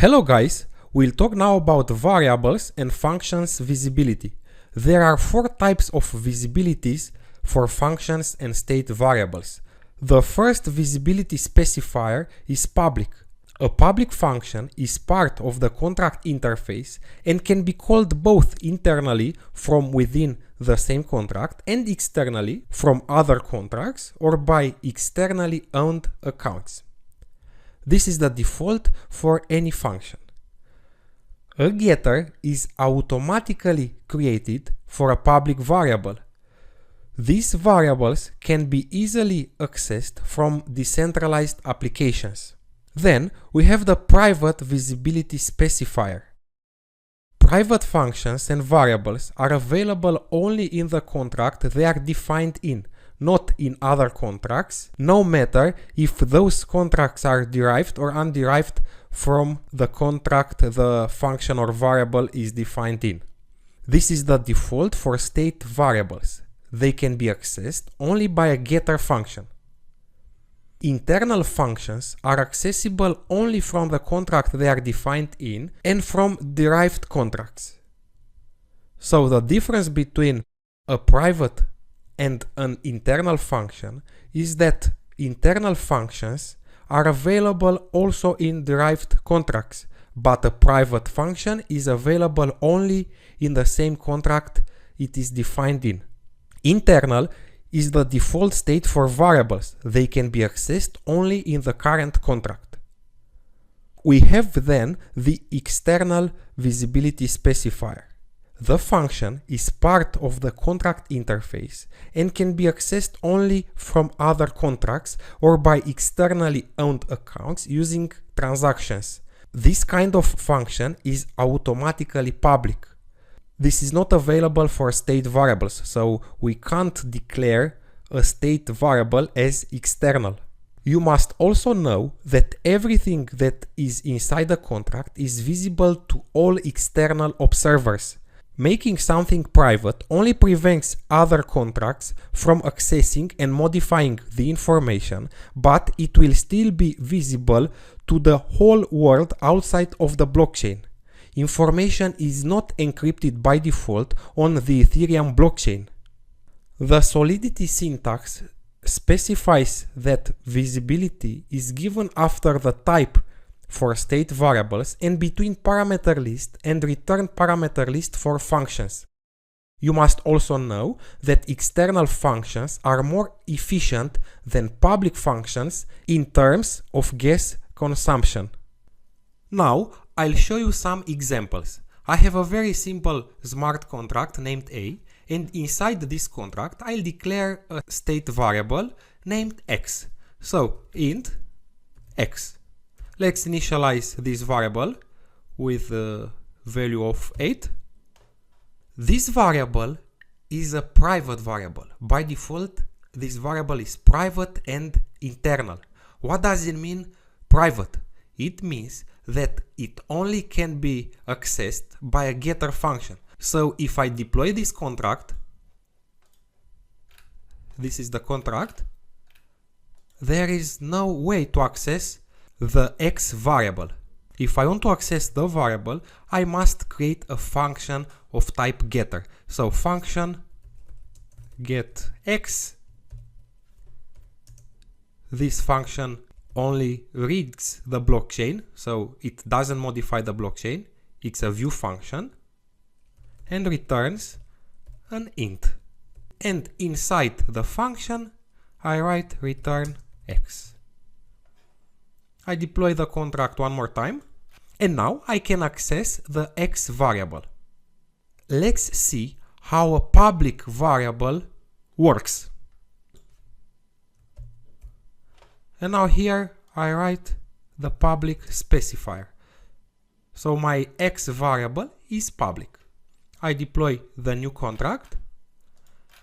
Hello guys, we'll talk now about variables and functions visibility. There are four types of visibilities for functions and state variables. The first visibility specifier is public. A public function is part of the contract interface and can be called both internally from within the same contract and externally from other contracts or by externally owned accounts. This is the default for any function. A getter is automatically created for a public variable. These variables can be easily accessed from decentralized applications. Then we have the private visibility specifier. Private functions and variables are available only in the contract they are defined in, not in other contracts, no matter if those contracts are derived or underived from the contract the function or variable is defined in. This is the default for state variables. They can be accessed only by a getter function. Internal functions are accessible only from the contract they are defined in and from derived contracts. So the difference between a private and an internal function is that internal functions are available also in derived contracts, but a private function is available only in the same contract it is defined in. Internal is the default state for variables. They can be accessed only in the current contract. We have then the external visibility specifier. The function is part of the contract interface and can be accessed only from other contracts or by externally owned accounts using transactions. This kind of function is automatically public. This is not available for state variables, so we can't declare a state variable as external. You must also know that everything that is inside the contract is visible to all external observers. Making something private only prevents other contracts from accessing and modifying the information, but it will still be visible to the whole world outside of the blockchain. Information is not encrypted by default on the Ethereum blockchain. The Solidity syntax specifies that visibility is given after the type for state variables and between parameter list and return parameter list for functions. You must also know that external functions are more efficient than public functions in terms of gas consumption. Now I'll show you some examples. I have a very simple smart contract named A, and inside this contract I'll declare a state variable named x. So int x. Let's initialize this variable with the value of 8. This variable is a private variable. By default, this variable is private and internal. What does it mean, private? It means that it only can be accessed by a getter function. So if I deploy this contract, this is the contract, there is no way to access the x variable. If I want to access the variable, I must create a function of type getter. So function get x. This function only reads the blockchain, so it doesn't modify the blockchain. It's a view function and returns an int. And inside the function, I write return x. I deploy the contract one more time, and now I can access the x variable. Let's see how a public variable works. And now here I write the public specifier. So my x variable is public. I deploy the new contract,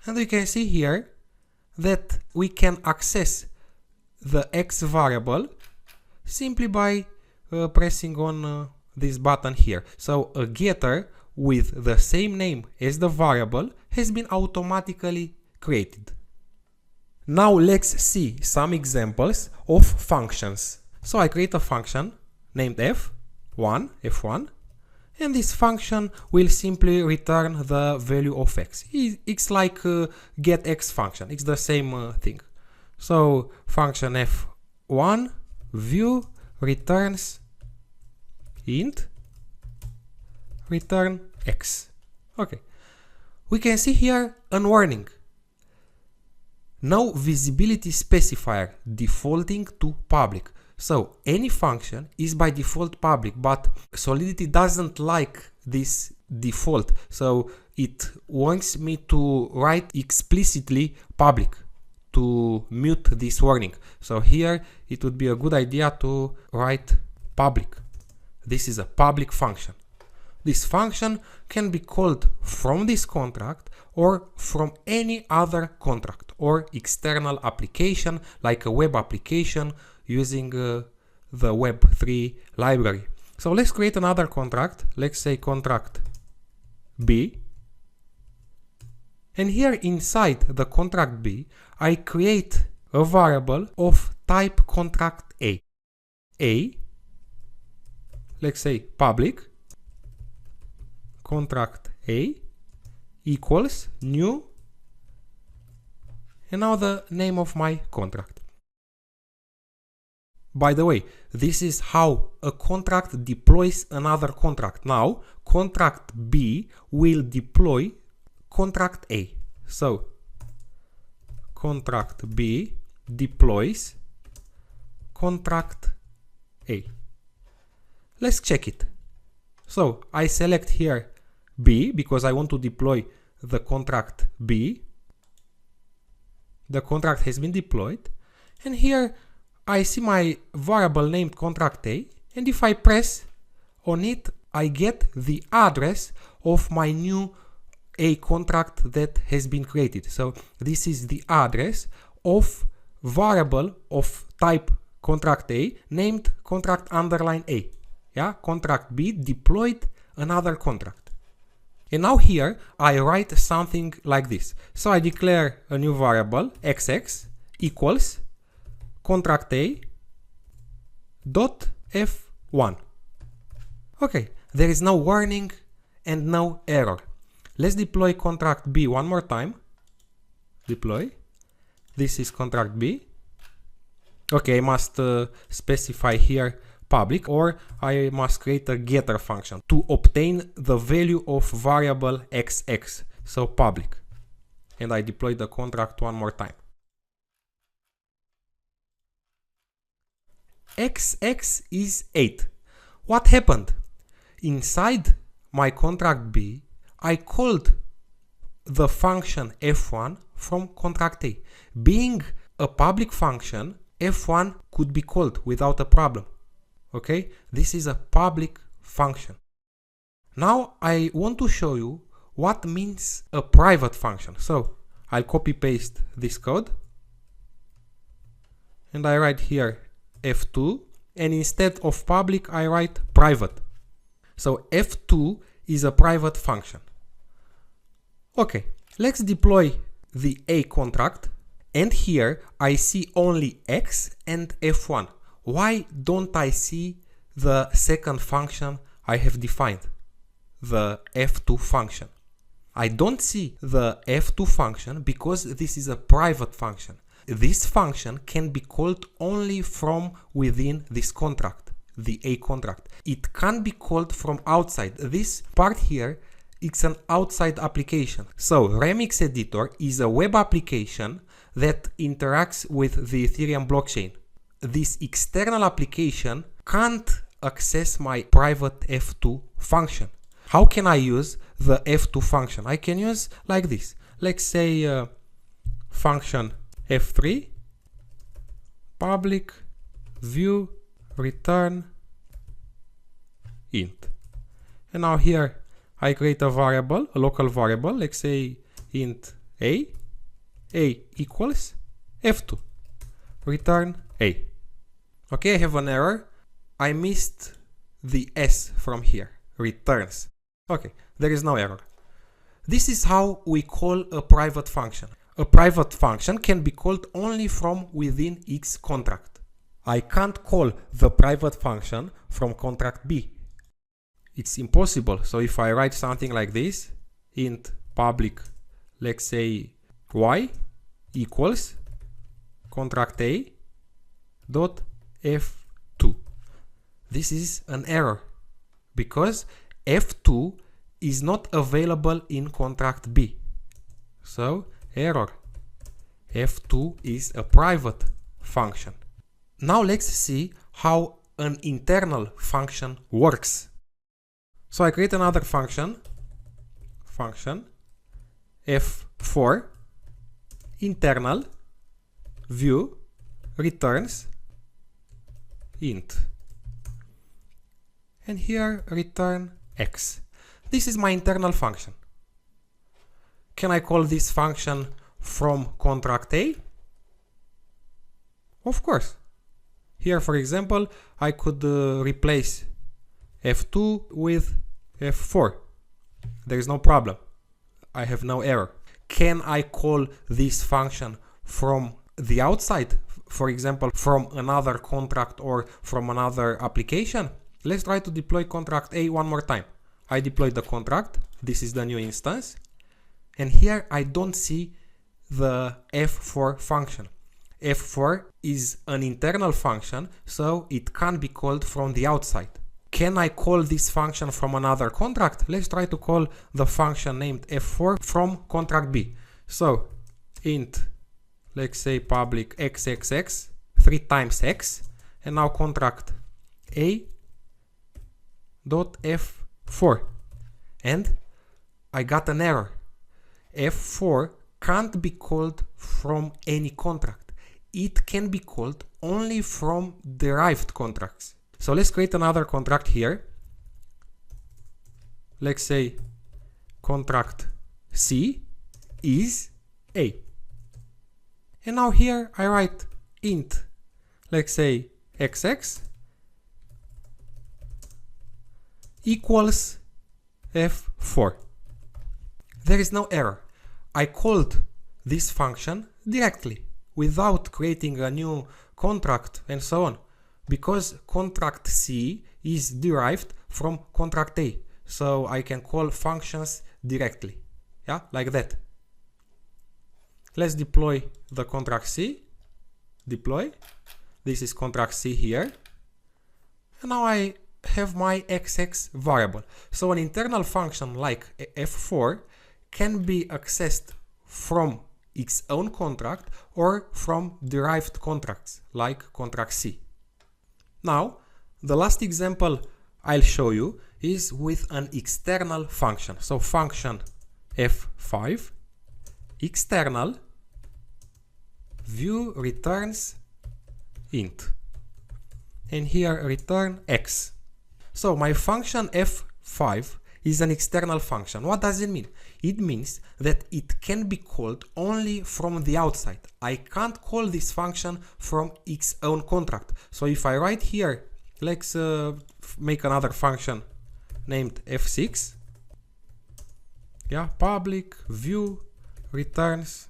and we can see here that we can access the x variable simply by pressing on this button here. So a getter with the same name as the variable has been automatically created. Now let's see some examples of functions. So I create a function named f 1, f1, and this function will simply return the value of x. It's like get x function, it's the same thing. So function f1 view returns int return x. Okay, we can see here a warning. No visibility specifier defaulting to public. So any function is by default public, but Solidity doesn't like this default. So it wants me to write explicitly public to mute this warning. So here it would be a good idea to write public. This is a public function. This function can be called from this contract or from any other contract or external application like a web application using the Web3 library. So let's create another contract. Let's say contract B. And here inside the contract B, I create a variable of type contract A. A, let's say public, contract A equals new, and now the name of my contract. By the way, this is how a contract deploys another contract. Now, contract B will deploy contract A. So, contract B deploys contract A. Let's check it. So, I select here B because I want to deploy the contract B. The contract has been deployed, and here I see my variable named contract A, and if I press on it, I get the address of my new A contract that has been created. So this is the address of variable of type contract A named contract underline A. Yeah, contract B deployed another contract. And now here I write something like this. So I declare a new variable xx equals contract A dot f1. Okay, there is no warning and no error. Let's deploy contract B one more time. Deploy. This is contract B. Okay, I must specify here public, or I must create a getter function to obtain the value of variable xx. So public. And I deploy the contract one more time. xx is 8. What happened? Inside my contract B, I called the function f1 from contract A. Being a public function, f1 could be called without a problem. Okay, this is a public function. Now I want to show you what means a private function. So I'll copy paste this code and I write here f2, and instead of public I write private. So f2 is a private function. Okay, let's deploy the A contract, and here I see only x and f1. Why don't I see the second function I have defined, the f2 function? I don't see the f2 function because this is a private function. This function can be called only from within this contract, the A contract. It can't be called from outside. This part here, it's an outside application. So Remix Editor is a web application that interacts with the Ethereum blockchain. This external application can't access my private f2 function. How can I use the f2 function? I can use like this. Let's say function f3 public view return int. And now here I create a variable, a local variable, let's say int a equals f2 return a. Okay, I have an error. I missed the s from here, returns. Okay, there is no error. This is how we call a private function. A private function can be called only from within its contract. I can't call the private function from contract B it's impossible. So if I write something like this, int public, let's say y equals contract A dot f2. This is an error because f2 is not available in contract B. So error, f2 is a private function. Now let's see how an internal function works. So I create another function f4 internal view returns int, and here return x. This is my internal function. Can I call this function from contract A? Of course. Here, for example, I could replace f2 with f4. There is no problem. I have no error. Can I call this function from the outside? For example, from another contract or from another application? Let's try to deploy contract A one more time. I deployed the contract. This is the new instance. And here I don't see the f4 function. f4 is an internal function, so it can't be called from the outside. Can I call this function from another contract? Let's try to call the function named f4 from contract B. So int, let's say public xxx 3 times x, and now contract A dot f4, and I got an error. f4 can't be called from any contract. It can be called only from derived contracts. So let's create another contract here. Let's say contract C is A. And now here I write int, let's say xx equals f4. There is no error. I called this function directly without creating a new contract and so on, because contract C is derived from contract A. So I can call functions directly. Yeah, like that. Let's deploy the contract C. Deploy. This is contract C here. And now I have my xx variable. So an internal function like f4 can be accessed from its own contract or from derived contracts like contract C. Now, the last example I'll show you is with an external function. So function f5 external view returns int, and here return x. So my function f5 is an external function. What does it mean? It means that it can be called only from the outside. I can't call this function from its own contract. So if I write here, let's make another function named f6. Yeah, public view returns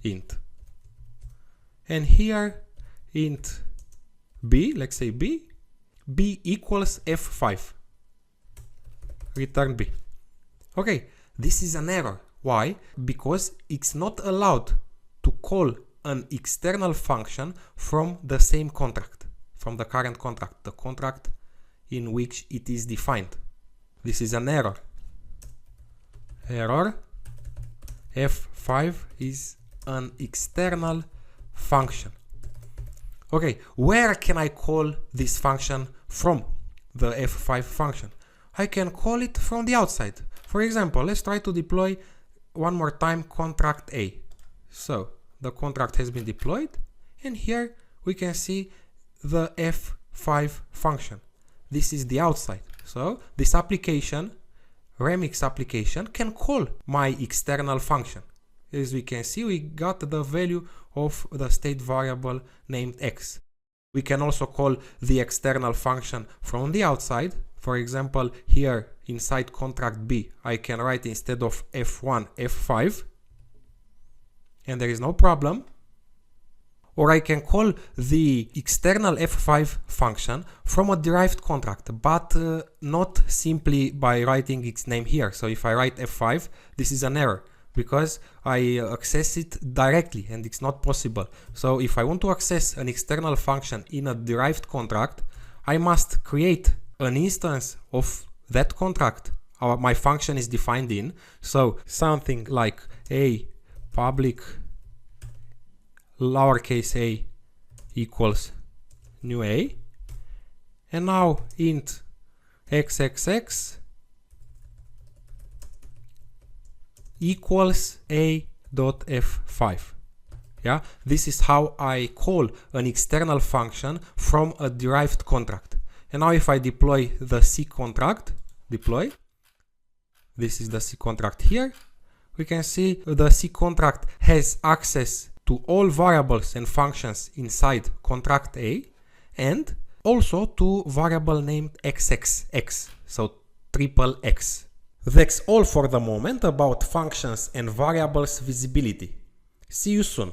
int. And here int b, let's say b equals f5. Return b. Okay, this is an error. Why? Because it's not allowed to call an external function from the same contract, from the current contract, the contract in which it is defined. This is an error. Error. f5 is an external function. Okay, where can I call this function from, the f5 function? I can call it from the outside. For example, let's try to deploy one more time contract A. So the contract has been deployed, and here we can see the f5 function. This is the outside. So this application, Remix application, can call my external function. As we can see, we got the value of the state variable named x. We can also call the external function from the outside. For example, here inside contract B, I can write instead of f1, f5, and there is no problem. or I can call the external f5 function from a derived contract, but not simply by writing its name here. So if I write f5, this is an error because I access it directly and it's not possible. So if I want to access an external function in a derived contract, I must create an instance of that contract my function is defined in. So something like a public lowercase a equals new a, and now int xxx equals a dot f5. Yeah, this is how I call an external function from a derived contract. And now if I deploy the C contract, deploy, this is the C contract here, we can see the C contract has access to all variables and functions inside contract A, and also to variable named xxx, so triple X. That's all for the moment about functions and variables visibility. See you soon.